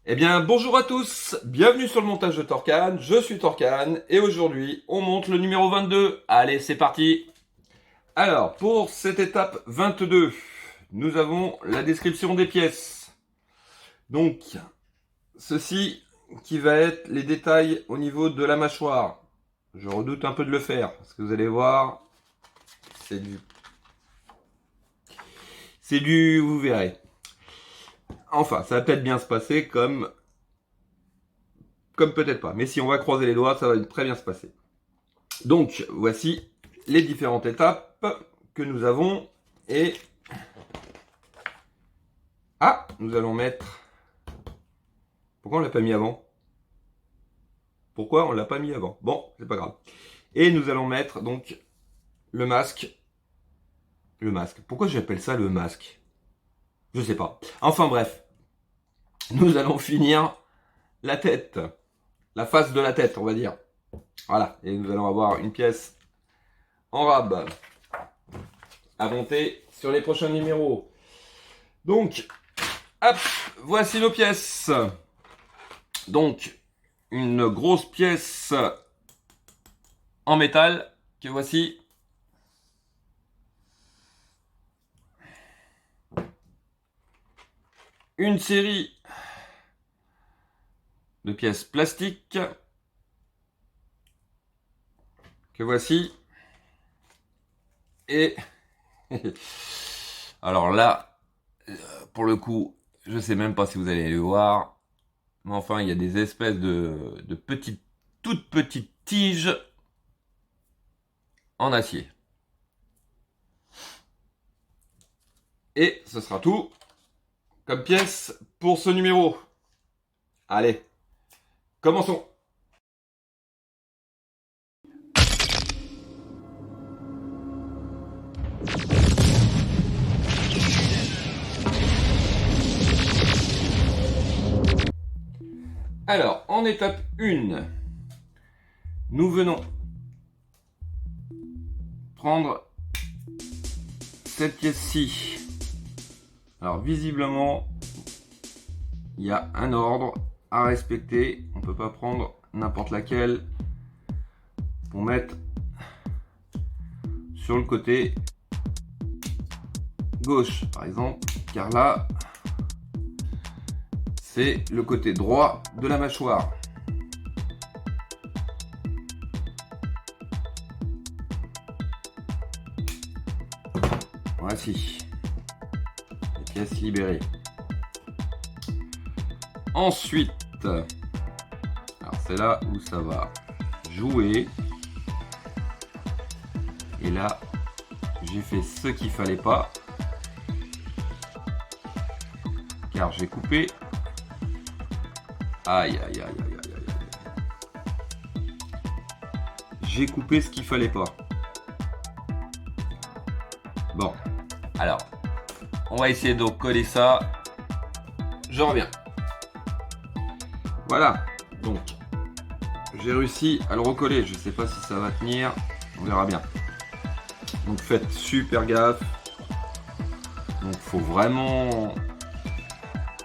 Eh bien, bonjour à tous, bienvenue sur le montage de Torcan, je suis Torcan, et aujourd'hui, on monte le numéro 22. Allez, c'est parti. Alors, pour cette étape 22, nous avons la description des pièces. Donc, ceci qui va être les détails au niveau de la mâchoire. Je redoute un peu de le faire, parce que vous allez voir, c'est du, vous verrez. Enfin, ça va peut-être bien se passer comme peut-être pas. Mais si on va croiser les doigts, ça va très bien se passer. Donc, voici les différentes étapes que nous avons. Et... Ah, nous allons mettre... Pourquoi on l'a pas mis avant? Pourquoi on l'a pas mis avant? Bon, c'est pas grave. Et nous allons mettre donc le masque. Le masque. Pourquoi j'appelle ça le masque? Je sais pas. Enfin bref. Nous allons finir la tête. La face de la tête, on va dire. Voilà. Et nous allons avoir une pièce en rab à monter sur les prochains numéros. Donc, hop, voici nos pièces. Donc, une grosse pièce en métal que voici. Une série de pièces plastiques que voici. Et alors là, pour le coup, je sais même pas si vous allez le voir, mais enfin, il y a des espèces de petites, toutes petites tiges en acier. Et ce sera tout comme pièce pour ce numéro. Allez, commençons. Alors, en étape 1, nous venons prendre cette pièce-ci. Alors, visiblement, il y a un ordre à respecter. On ne peut pas prendre n'importe laquelle pour mettre sur le côté gauche, par exemple, car là, c'est le côté droit de la mâchoire. Voici les pièces libérées. Ensuite, alors c'est là où ça va jouer. Et là, j'ai fait ce qu'il fallait pas, car j'ai coupé. Aïe aïe aïe aïe aïe aïe. J'ai coupé ce qu'il fallait pas. Bon, alors, on va essayer de coller ça. Je reviens. Voilà, donc, j'ai réussi à le recoller. Je sais pas si ça va tenir, on verra bien. Donc faites super gaffe. Donc faut vraiment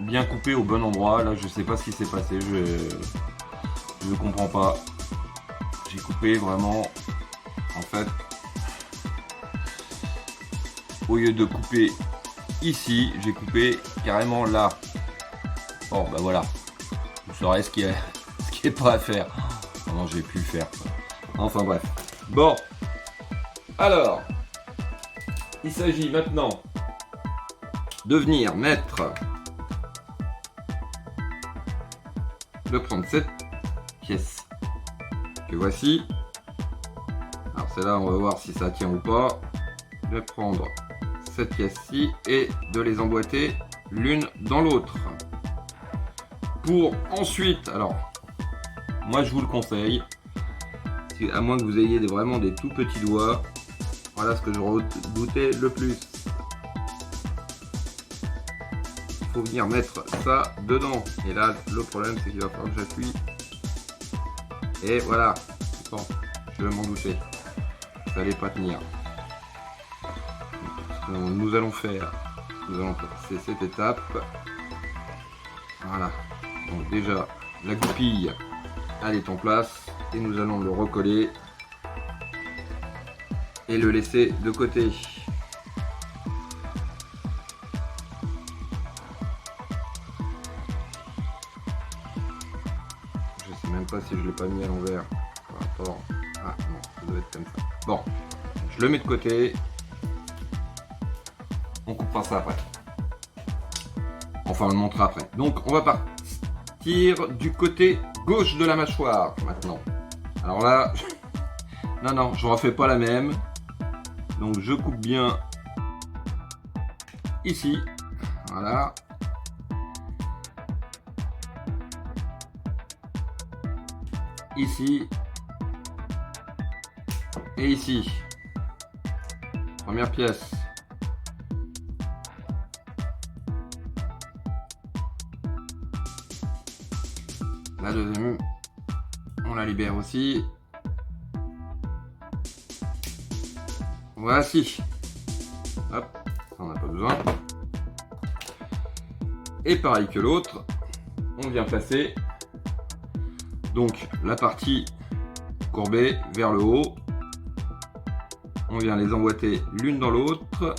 bien couper au bon endroit. Là, je sais pas ce qui s'est passé. Je ne comprends pas. J'ai coupé vraiment. En fait, au lieu de couper ici, j'ai coupé carrément là. Bon, bah voilà. Vous saurez ce qui est pas à faire. Oh non, j'ai pu le faire. Enfin bref. Bon. Alors, il s'agit maintenant de venir mettre, de prendre cette pièce que voici. Alors c'est là, on va voir si ça tient ou pas. De prendre cette pièce-ci et de les emboîter l'une dans l'autre. Pour ensuite, alors, moi je vous le conseille, à moins que vous ayez vraiment des tout petits doigts. Voilà ce que je redoutais le plus. Il faut venir mettre ça dedans. Et là, le problème, c'est qu'il va falloir que j'appuie. Et voilà. Bon, je m'en doutais. Ça n'allait pas tenir. Ce que nous allons faire, c'est cette étape. Voilà. Donc déjà, la goupille, elle est en place. Et nous allons le recoller. Et le laisser de côté. Je sais même pas si je l'ai pas mis à l'envers par rapport. Ah non, ça doit être comme ça. Bon, je le mets de côté. On coupera ça après. Enfin, on le montrera après. Donc, on va partir du côté gauche de la mâchoire maintenant. Alors là, non, je ne refais pas la même. Donc, je coupe bien ici. Voilà. Ici. Et ici. Première pièce. La deuxième, on la libère aussi. Voici. Hop, ça on n'a pas besoin. Et pareil que l'autre, on vient placer donc la partie courbée vers le haut. On vient les emboîter l'une dans l'autre,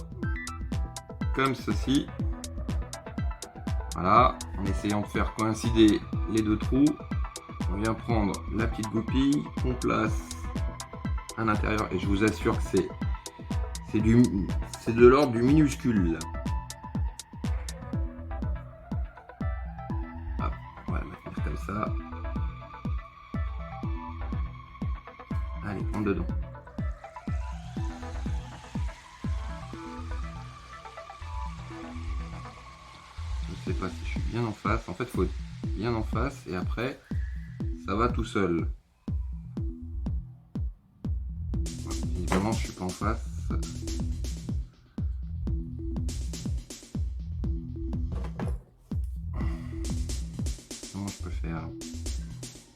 comme ceci. Voilà, en essayant de faire coïncider les deux trous. On vient prendre la petite goupille qu'on place à l'intérieur et je vous assure que c'est de l'ordre du minuscule. Hop, on va le mettre comme ça. Allez, on dedans. Je sais pas si je suis bien en face. En fait, il faut être bien en face et après, ça va tout seul. Évidemment, je suis pas en face. Comment je peux faire?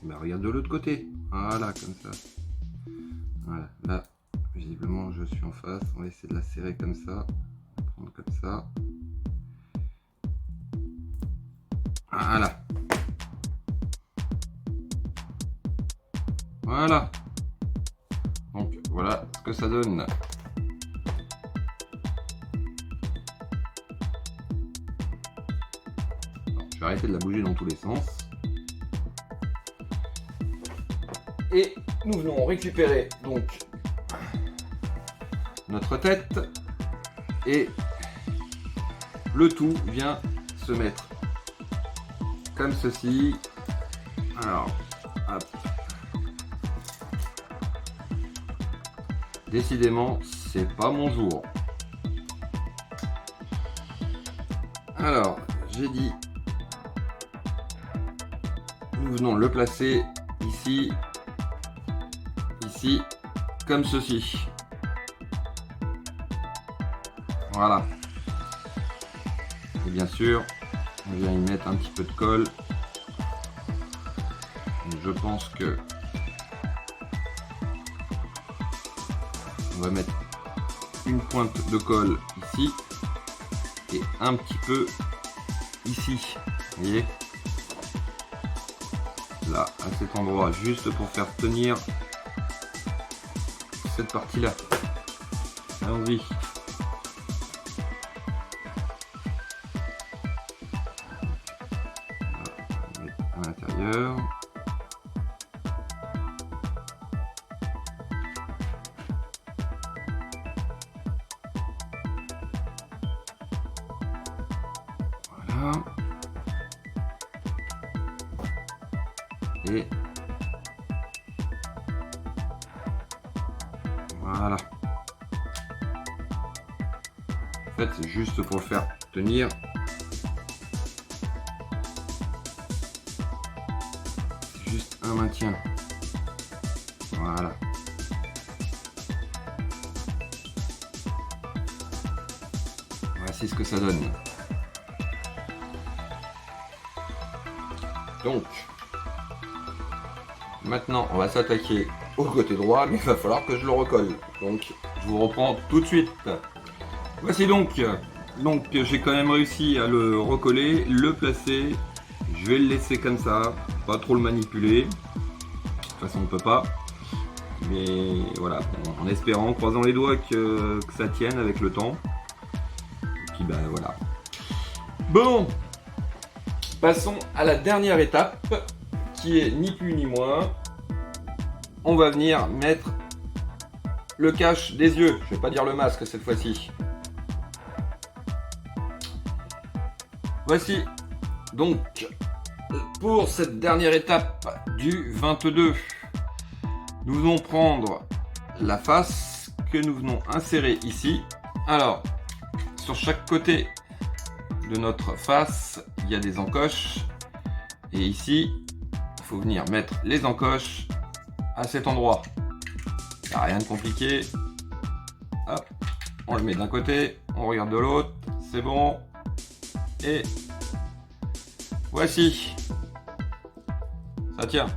Ben, regarde de l'autre côté. Voilà, comme ça. Voilà, là, visiblement, je suis en face. On va essayer de la serrer comme ça. Prendre comme ça. Voilà. Voilà. Donc voilà ce que ça donne. Bon, je vais arrêter de la bouger dans tous les sens. Et nous venons récupérer donc notre tête et le tout vient se mettre comme ceci. Alors, hop. Décidément, c'est pas mon jour. Alors, j'ai dit, nous venons le placer ici, ici, comme ceci. Voilà. Et bien sûr, on vient y mettre un petit peu de colle. Donc je pense que on va mettre une pointe de colle ici et un petit peu ici. Vous voyez, là à cet endroit, juste pour faire tenir cette partie là. Allons-y. À l'intérieur. Voilà. Et voilà. En fait, c'est juste pour le faire tenir. C'est juste un maintien. Voilà. Voici ce que ça donne. Donc, maintenant, on va s'attaquer au côté droit, mais il va falloir que je le recolle. Donc, je vous reprends tout de suite. Voici donc j'ai quand même réussi à le recoller, le placer Je vais le laisser comme ça, pas trop le manipuler. De toute façon on peut pas. Mais voilà, en espérant, en croisant les doigts que ça tienne avec le temps. Et puis ben voilà. Bon, passons à la dernière étape, qui est ni plus ni moins. On va venir mettre le cache des yeux. Je vais pas dire le masque cette fois-ci. Voici donc pour cette dernière étape du 22. Nous venons prendre la face que nous venons insérer ici. Alors, sur chaque côté de notre face, il y a des encoches. Et ici, il faut venir mettre les encoches à cet endroit. Il n'y a rien de compliqué. Hop, on le met d'un côté, on regarde de l'autre, c'est bon. Et voici. Ça tient.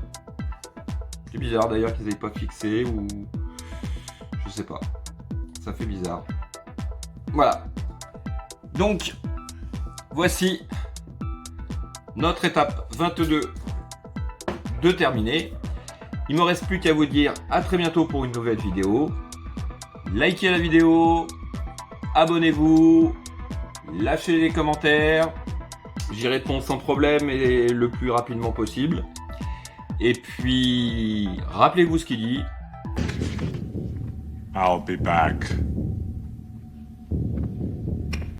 C'est bizarre d'ailleurs qu'ils n'aient pas fixé ou... Je sais pas. Ça fait bizarre. Voilà. Donc, voici notre étape 22 de terminée. Il ne me reste plus qu'à vous dire à très bientôt pour une nouvelle vidéo. Likez la vidéo, abonnez-vous, lâchez les commentaires. J'y réponds sans problème et le plus rapidement possible. Et puis, rappelez-vous ce qu'il dit. I'll be back.